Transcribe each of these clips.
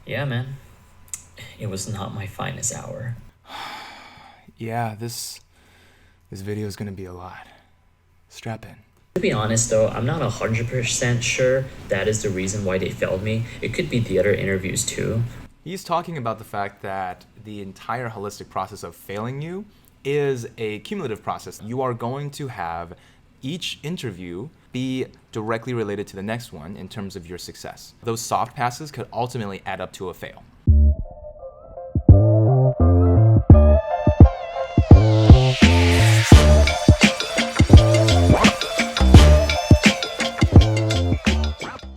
Yeah, man. It was not my finest hour. Yeah, this video is gonna be a lot. Strap in. To be honest, though, I'm not 100% sure that is the reason why they failed me. It could be the other interviews too. He's talking about the fact that the entire holistic process of failing you is a cumulative process. You are going to have each interview be directly related to the next one in terms of your success. Those soft passes could ultimately add up to a fail.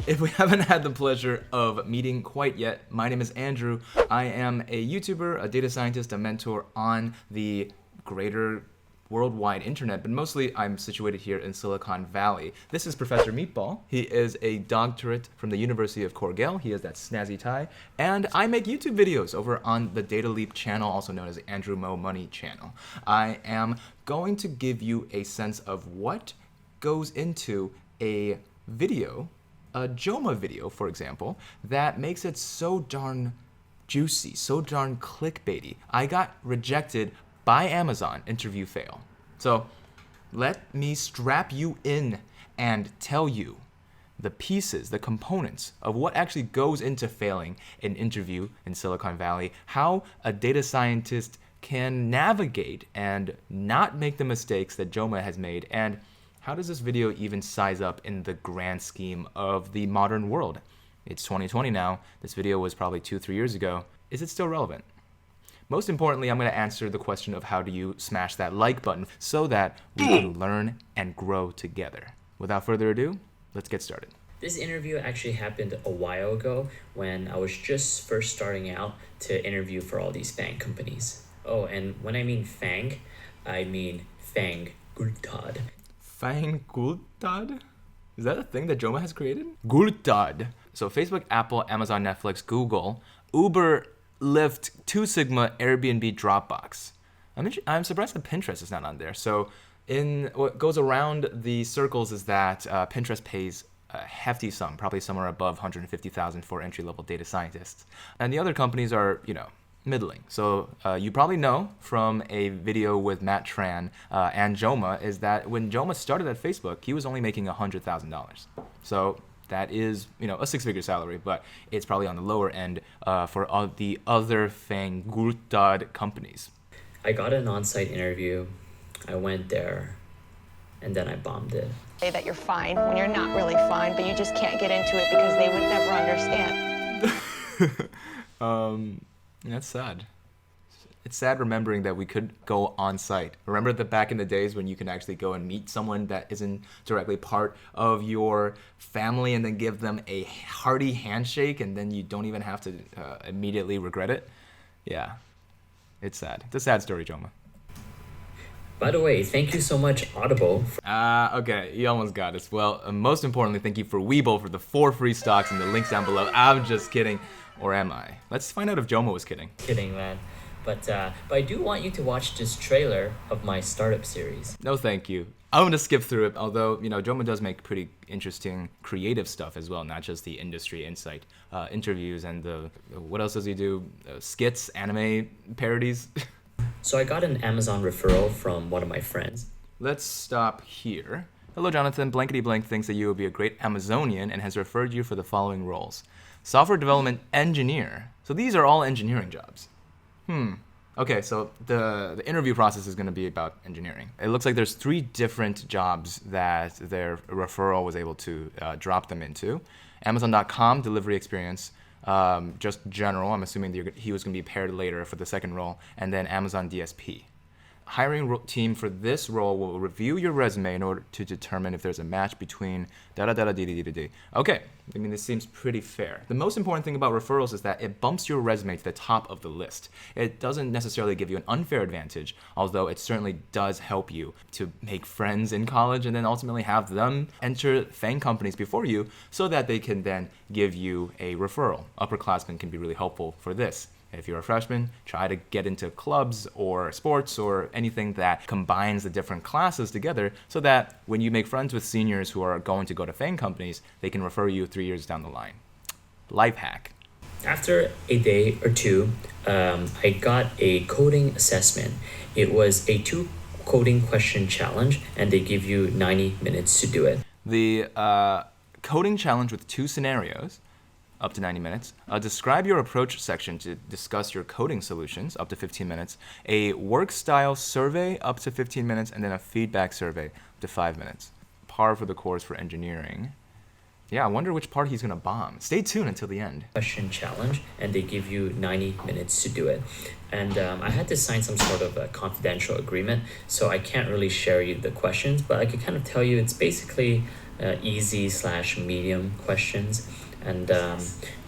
If we haven't had the pleasure of meeting quite yet, my name is Andrew. I am a YouTuber, a data scientist, a mentor on the greater worldwide internet, but mostly I'm situated here in Silicon Valley. This is Professor Meatball. He is a doctorate from the University of Cornell. He has that snazzy tie. And I make YouTube videos over on the Data Leap channel, also known as the Andrew Mo Money channel. I am going to give you a sense of what goes into a video, a Joma video, for example, that makes it so darn juicy, so darn clickbaity. I got rejected by Amazon, interview fail. So let me strap you in and tell you the pieces, the components of what actually goes into failing an interview in Silicon Valley, how a data scientist can navigate and not make the mistakes that Joma has made, and how does this video even size up in the grand scheme of the modern world? It's 2020 now. This video was probably 2-3 years ago. Is it still relevant? Most importantly, I'm going to answer the question of how do you smash that like button so that we can learn and grow together. Without further ado, let's get started. This interview actually happened a while ago when I was just first starting out to interview for all these FANG companies. Oh, and when I mean FANG, I mean FANG Gultad. Fang Gultad? Is that a thing that Joma has created? Gultad. So Facebook, Apple, Amazon, Netflix, Google, Uber, Lyft, Two Sigma, Airbnb, Dropbox. I'm surprised that Pinterest is not on there. So in what goes around the circles is that Pinterest pays a hefty sum, probably somewhere above 150,000 for entry-level data scientists. And the other companies are, middling. So you probably know from a video with Matt Tran and Joma is that when Joma started at Facebook, he was only making $100,000. So that is, a six-figure salary, but it's probably on the lower end for all the other Fangultad companies. I got an on-site interview. I went there, and then I bombed it. Say that you're fine when you're not really fine, but you just can't get into it because they would never understand. That's sad. It's sad remembering that we could go on site. Remember that back in the days when you can actually go and meet someone that isn't directly part of your family and then give them a hearty handshake and then you don't even have to immediately regret it? Yeah, it's sad. It's a sad story, Joma. By the way, thank you so much, Audible. Okay, you almost got us. Well, most importantly, thank you for Webull for the 4 free stocks and the links down below. I'm just kidding. Or am I? Let's find out if Joma was kidding. Kidding, man. But I do want you to watch this trailer of my startup series. No, thank you. I'm going to skip through it, although, Joma does make pretty interesting creative stuff as well, not just the industry insight interviews and what else does he do? Skits, anime parodies. So I got an Amazon referral from one of my friends. Let's stop here. Hello, Jonathan. Blankety Blank thinks that you will be a great Amazonian and has referred you for the following roles. Software development engineer. So these are all engineering jobs. Okay, so the interview process is going to be about engineering. It looks like there's 3 different jobs that their referral was able to drop them into. Amazon.com, delivery experience, just general. I'm assuming he was going to be paired later for the second role. And then Amazon DSP. Hiring team for this role will review your resume in order to determine if there's a match between da-da-da-da-dee-dee-dee-dee. Okay, this seems pretty fair. The most important thing about referrals is that it bumps your resume to the top of the list. It doesn't necessarily give you an unfair advantage, although it certainly does help you to make friends in college and then ultimately have them enter FANG companies before you so that they can then give you a referral. Upperclassmen can be really helpful for this. If you're a freshman, try to get into clubs or sports or anything that combines the different classes together so that when you make friends with seniors who are going to go to FANG companies, they can refer you 3 years down the line. Life hack. After a day or two, I got a coding assessment. It was a two coding question challenge, and they give you 90 minutes to do it. The coding challenge with 2 scenarios, up to 90 minutes. Describe your approach section to discuss your coding solutions, up to 15 minutes. A work style survey, up to 15 minutes. And then a feedback survey, up to 5 minutes. Par for the course for engineering. Yeah, I wonder which part he's going to bomb. Stay tuned until the end. Question challenge, and they give you 90 minutes to do it. And I had to sign some sort of a confidential agreement, so I can't really share you the questions, but I can kind of tell you it's basically easy/medium questions. And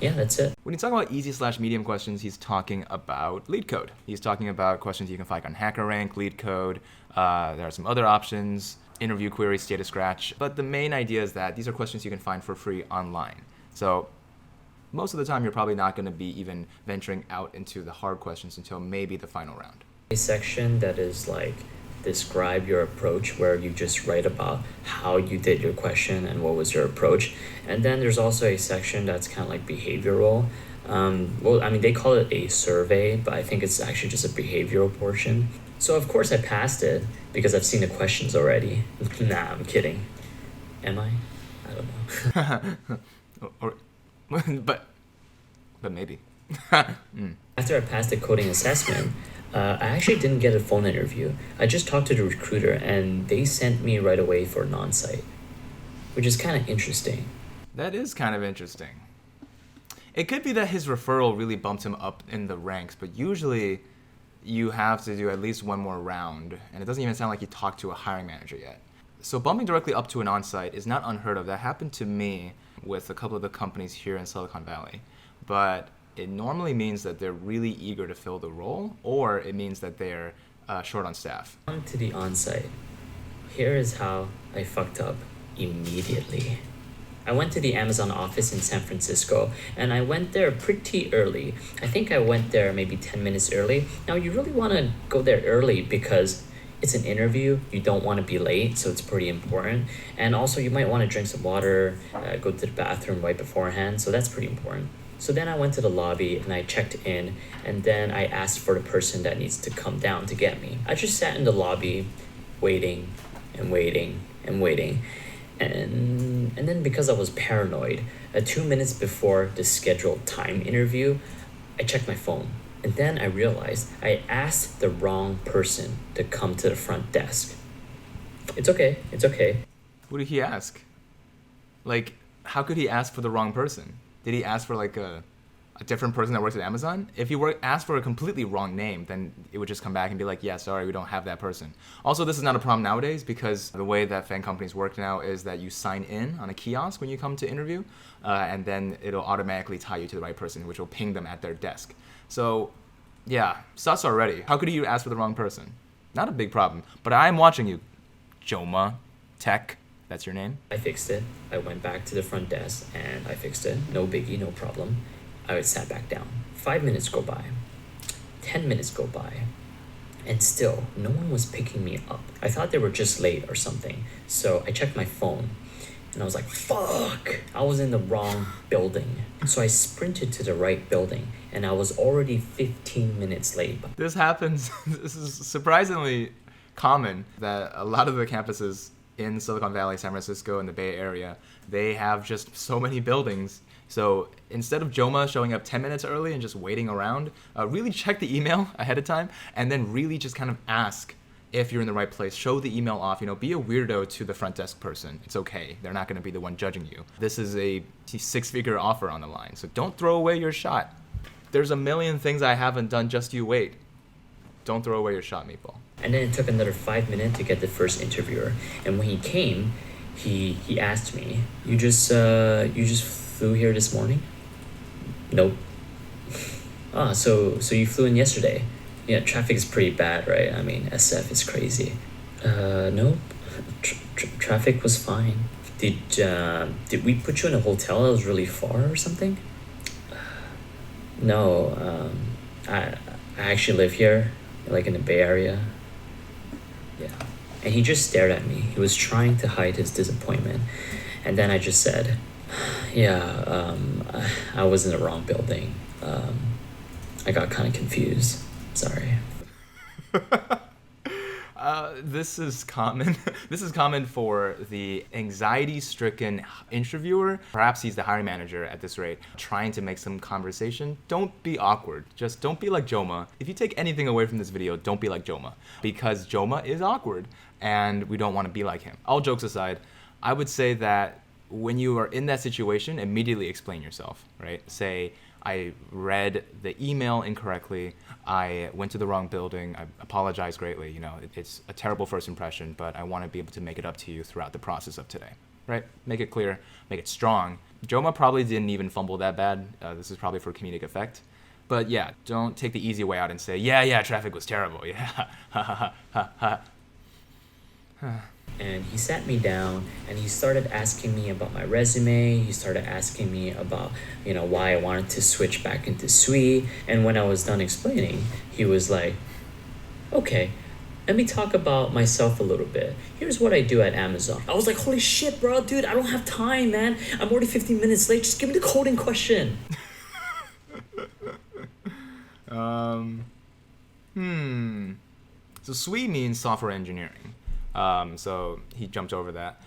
yeah, that's it. When you talk about easy/medium questions, he's talking about lead code. He's talking about questions you can find on HackerRank, lead code. There are some other options, interview queries, data scratch. But the main idea is that these are questions you can find for free online. So most of the time, you're probably not going to be even venturing out into the hard questions until maybe the final round. A section that is like describe your approach, where you just write about how you did your question and what was your approach. And then there's also a section that's kind of like behavioral. Well, I mean, they call it a survey, but I think it's actually just a behavioral portion. So of course I passed it because I've seen the questions already. Nah, I'm kidding. Am I? I don't know. but maybe. After I passed the coding assessment, I actually didn't get a phone interview. I just talked to the recruiter and they sent me right away for an on-site, which is kind of interesting. That is kind of interesting. It could be that his referral really bumped him up in the ranks, but usually you have to do at least one more round, and it doesn't even sound like you talked to a hiring manager yet. So bumping directly up to an on-site is not unheard of. That happened to me with a couple of the companies here in Silicon Valley. But it normally means that they're really eager to fill the role, or it means that they're short on staff. On to the on-site. Here is how I fucked up immediately. I went to the Amazon office in San Francisco, and I went there pretty early. I think I went there maybe 10 minutes early. Now, you really want to go there early because it's an interview. You don't want to be late, so it's pretty important. And also, you might want to drink some water, go to the bathroom right beforehand, so that's pretty important. So then I went to the lobby and I checked in, and then I asked for the person that needs to come down to get me. I just sat in the lobby waiting and waiting and waiting. And then because I was paranoid, 2 minutes before the scheduled time interview, I checked my phone. And then I realized I asked the wrong person to come to the front desk. It's okay. What did he ask? Like, how could he ask for the wrong person? Did he ask for like a different person that works at Amazon? If he asked for a completely wrong name, then it would just come back and be like, yeah, sorry, we don't have that person. Also, this is not a problem nowadays because the way that FANG companies work now is that you sign in on a kiosk when you come to interview, and then it'll automatically tie you to the right person, which will ping them at their desk. So, yeah, sus already. How could you ask for the wrong person? Not a big problem, but I'm watching you, Joma Tech. That's your name? I fixed it. I went back to the front desk and I fixed it. No biggie, no problem. I sat back down. 5 minutes go by. 10 minutes go by. And still, no one was picking me up. I thought they were just late or something. So I checked my phone and I was like, fuck! I was in the wrong building. So I sprinted to the right building and I was already 15 minutes late. This happens. This is surprisingly common that a lot of the campuses in Silicon Valley, San Francisco, and the Bay Area, they have just so many buildings. So instead of Joma showing up 10 minutes early and just waiting around, really check the email ahead of time and then really just kind of ask if you're in the right place. Show the email off, be a weirdo to the front desk person. It's okay. They're not going to be the one judging you. This is a 6-figure offer on the line, so don't throw away your shot. There's a million things I haven't done, just you wait. Don't throw away your shot, Meatball. And then it took another 5 minutes to get the first interviewer. And when he came, he asked me, you just flew here this morning? Nope. So you flew in yesterday? Yeah, traffic is pretty bad, right? I mean, SF is crazy. Nope. Traffic was fine. Did we put you in a hotel that was really far or something? No. I actually live here, like in the Bay Area. Yeah. And he just stared at me. He was trying to hide his disappointment. And then I just said, Yeah, I was in the wrong building. I got kind of confused. Sorry. This is common. This is common for the anxiety-stricken interviewer. Perhaps he's the hiring manager at this rate, trying to make some conversation. Don't be awkward. Just don't be like Joma. If you take anything away from this video, don't be like Joma, because Joma is awkward, and we don't want to be like him. All jokes aside, I would say that when you are in that situation, immediately explain yourself, right? Say, I read the email incorrectly. I went to the wrong building. I apologize greatly. You know, it's a terrible first impression, but I want to be able to make it up to you throughout the process of today, right? Make it clear, make it strong. Joma probably didn't even fumble that bad. This is probably for comedic effect. But yeah, don't take the easy way out and say, yeah, traffic was terrible. Yeah, ha ha ha ha. And he sat me down and he started asking me about my resume. He started asking me about, why I wanted to switch back into SWE. And when I was done explaining, he was like, okay, let me talk about myself a little bit. Here's what I do at Amazon. I was like, holy shit, bro, dude, I don't have time, man. I'm already 15 minutes late. Just give me the coding question. So SWE means software engineering. So he jumped over that.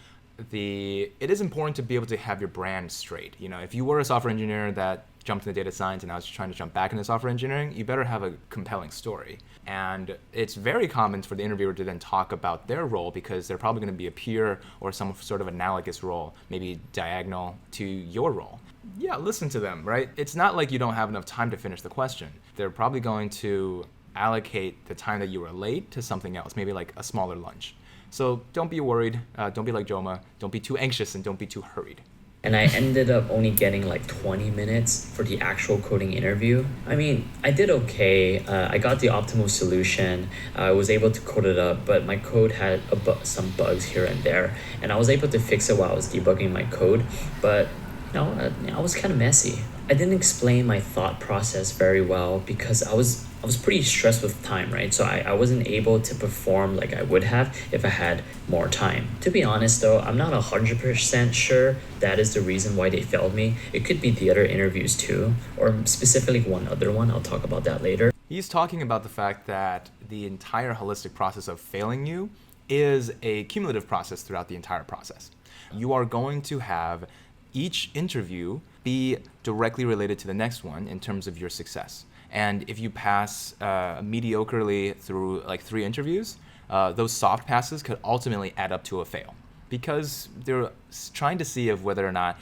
It is important to be able to have your brand straight. If you were a software engineer that jumped into data science and now is trying to jump back into software engineering, you better have a compelling story. And it's very common for the interviewer to then talk about their role, because they're probably going to be a peer or some sort of analogous role, maybe diagonal to your role. Yeah, listen to them, right? It's not like you don't have enough time to finish the question. They're probably going to allocate the time that you were late to something else, maybe like a smaller lunch. So don't be worried. Don't be like Joma. Don't be too anxious and don't be too hurried. And I ended up only getting like 20 minutes for the actual coding interview. I mean, I did okay. I got the optimal solution. I was able to code it up, but my code had some bugs here and there. And I was able to fix it while I was debugging my code. But, I was kind of messy. I didn't explain my thought process very well because I was pretty stressed with time, right? So I wasn't able to perform like I would have if I had more time. To be honest though, I'm not 100% sure that is the reason why they failed me. It could be the other interviews too, or specifically one other one. I'll talk about that later. He's talking about the fact that the entire holistic process of failing you is a cumulative process throughout the entire process. You are going to have each interview be directly related to the next one in terms of your success. And if you pass mediocrely through like 3 interviews, those soft passes could ultimately add up to a fail, because they're trying to see if whether or not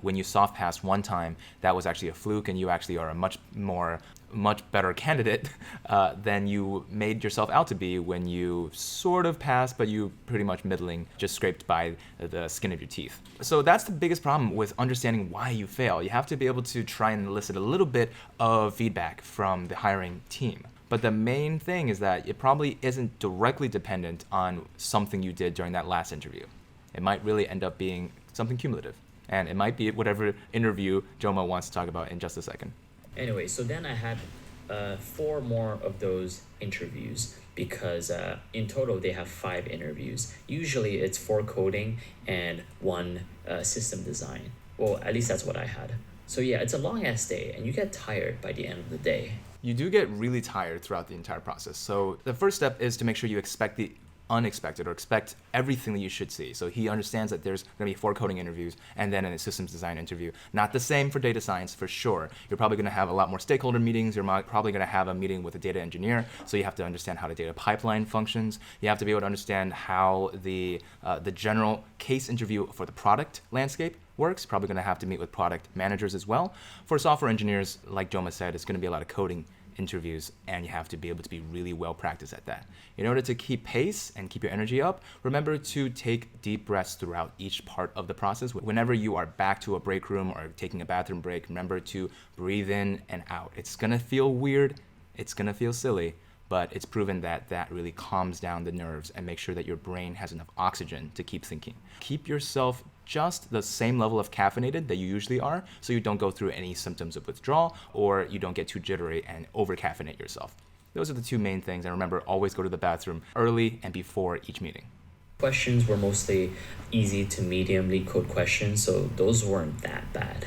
when you soft passed one time, that was actually a fluke and you actually are a much better candidate than you made yourself out to be when you sort of passed, but you pretty much middling, just scraped by the skin of your teeth. So that's the biggest problem with understanding why you fail. You have to be able to try and elicit a little bit of feedback from the hiring team. But the main thing is that it probably isn't directly dependent on something you did during that last interview. It might really end up being something cumulative. And it might be whatever interview Joma wants to talk about in just a second. Anyway, so then I had 4 more of those interviews because in total they have 5 interviews. Usually it's 4 coding and 1 system design. Well, at least that's what I had. So yeah, it's a long ass day and you get tired by the end of the day. You do get really tired throughout the entire process. So the first step is to make sure you expect the unexpected, or expect everything that you should see. So he understands that there's going to be 4 coding interviews and then a systems design interview. Not the same for data science, for sure. You're probably going to have a lot more stakeholder meetings. You're probably going to have a meeting with a data engineer. So you have to understand how the data pipeline functions. You have to be able to understand how the general case interview for the product landscape works. Probably going to have to meet with product managers as well. For software engineers, like Joma said, it's going to be a lot of coding interviews, and you have to be able to be really well practiced at that. In order to keep pace and keep your energy up, remember to take deep breaths throughout each part of the process. Whenever you are back to a break room or taking a bathroom break, remember to breathe in and out. It's gonna feel weird, it's gonna feel silly, but it's proven that that really calms down the nerves and makes sure that your brain has enough oxygen to keep thinking. Keep yourself just the same level of caffeinated that you usually are, so you don't go through any symptoms of withdrawal or you don't get too jittery and over caffeinate yourself. Those are the 2 main things. And remember, always go to the bathroom early and before each meeting. Questions were mostly easy to medium lead code questions, so those weren't that bad.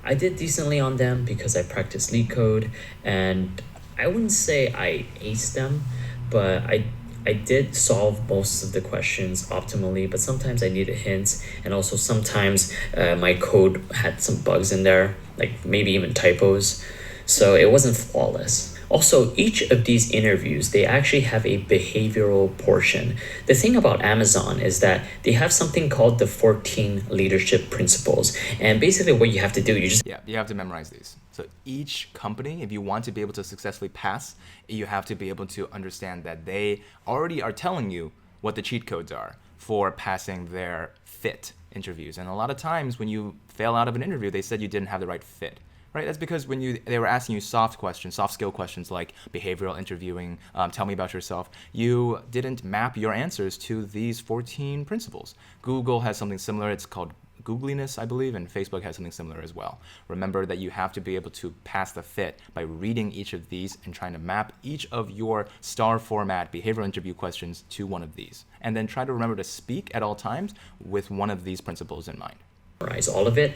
I did decently on them because I practiced lead code, and I wouldn't say I aced them, but I did solve most of the questions optimally, but sometimes I needed hints, and also sometimes my code had some bugs in there, like maybe even typos, so it wasn't flawless. Also, each of these interviews, they actually have a behavioral portion. The thing about Amazon is that they have something called the 14 leadership principles. And basically what you have to do, you just Yeah, you have to memorize these. So each company, if you want to be able to successfully pass, you have to be able to understand that they already are telling you what the cheat codes are for passing their fit interviews. And a lot of times when you fail out of an interview, they said you didn't have the right fit. Right, that's because when they were asking you soft questions, soft skill questions like behavioral interviewing, tell me about yourself, you didn't map your answers to these 14 principles. Google has something similar. It's called Googliness, I believe, and Facebook has something similar as well. Remember that you have to be able to pass the fit by reading each of these and trying to map each of your star format behavioral interview questions to one of these. And then try to remember to speak at all times with one of these principles in mind. memorize all of it,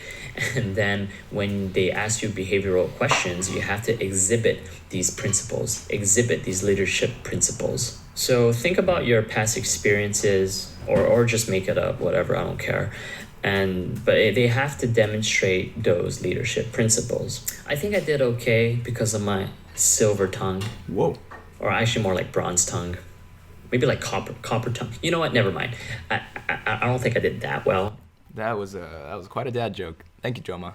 and then when they ask you behavioral questions, you have to exhibit these principles, exhibit these leadership principles. So think about your past experiences, or just make it up, whatever, I don't care. But they have to demonstrate those leadership principles. I think I did okay because of my silver tongue. Whoa. Or actually more like bronze tongue. Maybe like copper tongue. You know what? Never mind. I don't think I did that well. That was quite a dad joke. Thank you, Joma.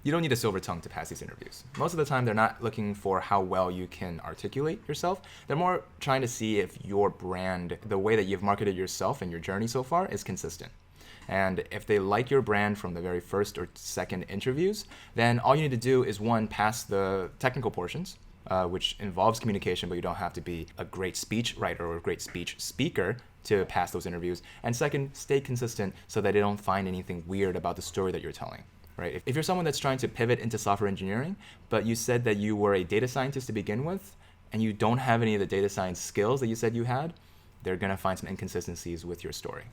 You don't need a silver tongue to pass these interviews. Most of the time, they're not looking for how well you can articulate yourself. They're more trying to see if your brand, the way that you've marketed yourself and your journey so far, is consistent. And if they like your brand from the very first or second interviews, then all you need to do is, one, pass the technical portions, which involves communication, but you don't have to be a great speech writer or a great speech speaker to pass those interviews. And second, stay consistent so that they don't find anything weird about the story that you're telling. Right? If you're someone that's trying to pivot into software engineering, but you said that you were a data scientist to begin with, and you don't have any of the data science skills that you said you had, they're gonna find some inconsistencies with your story.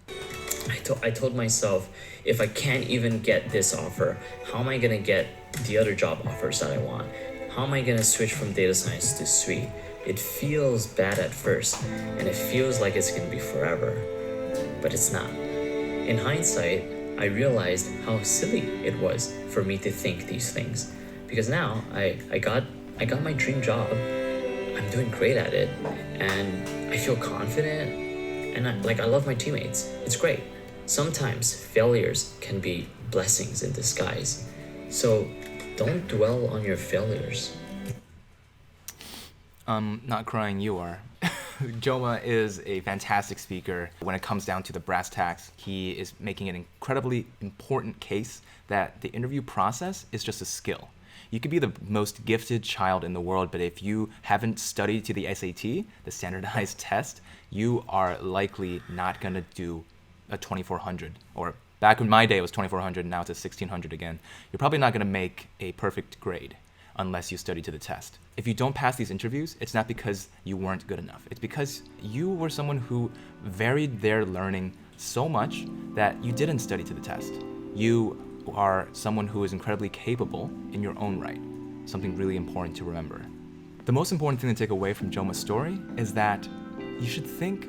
I told myself, if I can't even get this offer, how am I gonna get the other job offers that I want? How am I gonna switch from data science to suite? It feels bad at first, and it feels like it's gonna be forever, but it's not. In hindsight, I realized how silly it was for me to think these things, because now I got my dream job. I'm doing great at it, and I feel confident, and I love my teammates. It's great. Sometimes failures can be blessings in disguise, so don't dwell on your failures. Not crying, you are. Joma is a fantastic speaker. When it comes down to the brass tacks, he is making an incredibly important case that the interview process is just a skill. You could be the most gifted child in the world, but if you haven't studied to the SAT, the standardized test, you are likely not going to do a 2400. Or back in my day, it was 2400, now it's a 1600 again. You're probably not going to make a perfect grade unless you study to the test. If you don't pass these interviews, it's not because you weren't good enough. It's because you were someone who varied their learning so much that you didn't study to the test. You are someone who is incredibly capable in your own right, something really important to remember. The most important thing to take away from Joma's story is that you should think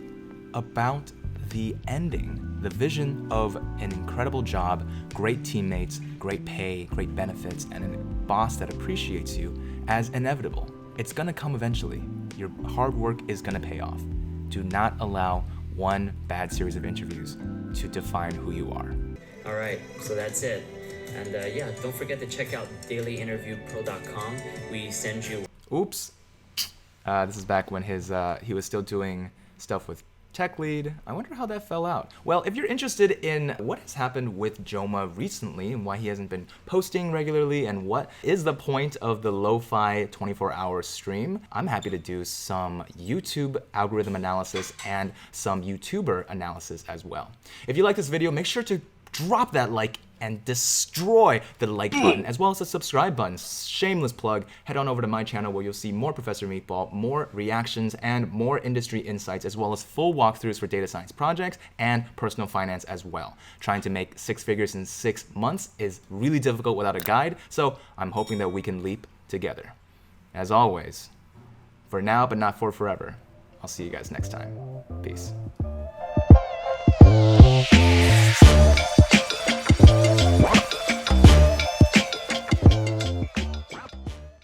about the ending, the vision of an incredible job, great teammates, great pay, great benefits, and a boss that appreciates you as inevitable. It's gonna come eventually. Your hard work is gonna pay off. Do not allow one bad series of interviews to define who you are. All right, so that's it. And yeah, don't forget to check out dailyinterviewpro.com. We send you... Oops. This is back when he was still doing stuff with Tech Lead. I wonder how that fell out. Well, if you're interested in what has happened with Joma recently and why he hasn't been posting regularly and what is the point of the lo-fi 24-hour stream, I'm happy to do some YouTube algorithm analysis and some YouTuber analysis as well. If you like this video, make sure to drop that like and destroy the like button, as well as the subscribe button. Shameless plug. Head on over to my channel where you'll see more Professor Meatball, more reactions, and more industry insights, as well as full walkthroughs for data science projects and personal finance as well. Trying to make 6 figures in 6 months is really difficult without a guide, so I'm hoping that we can leap together. As always, for now but not for forever, I'll see you guys next time. Peace.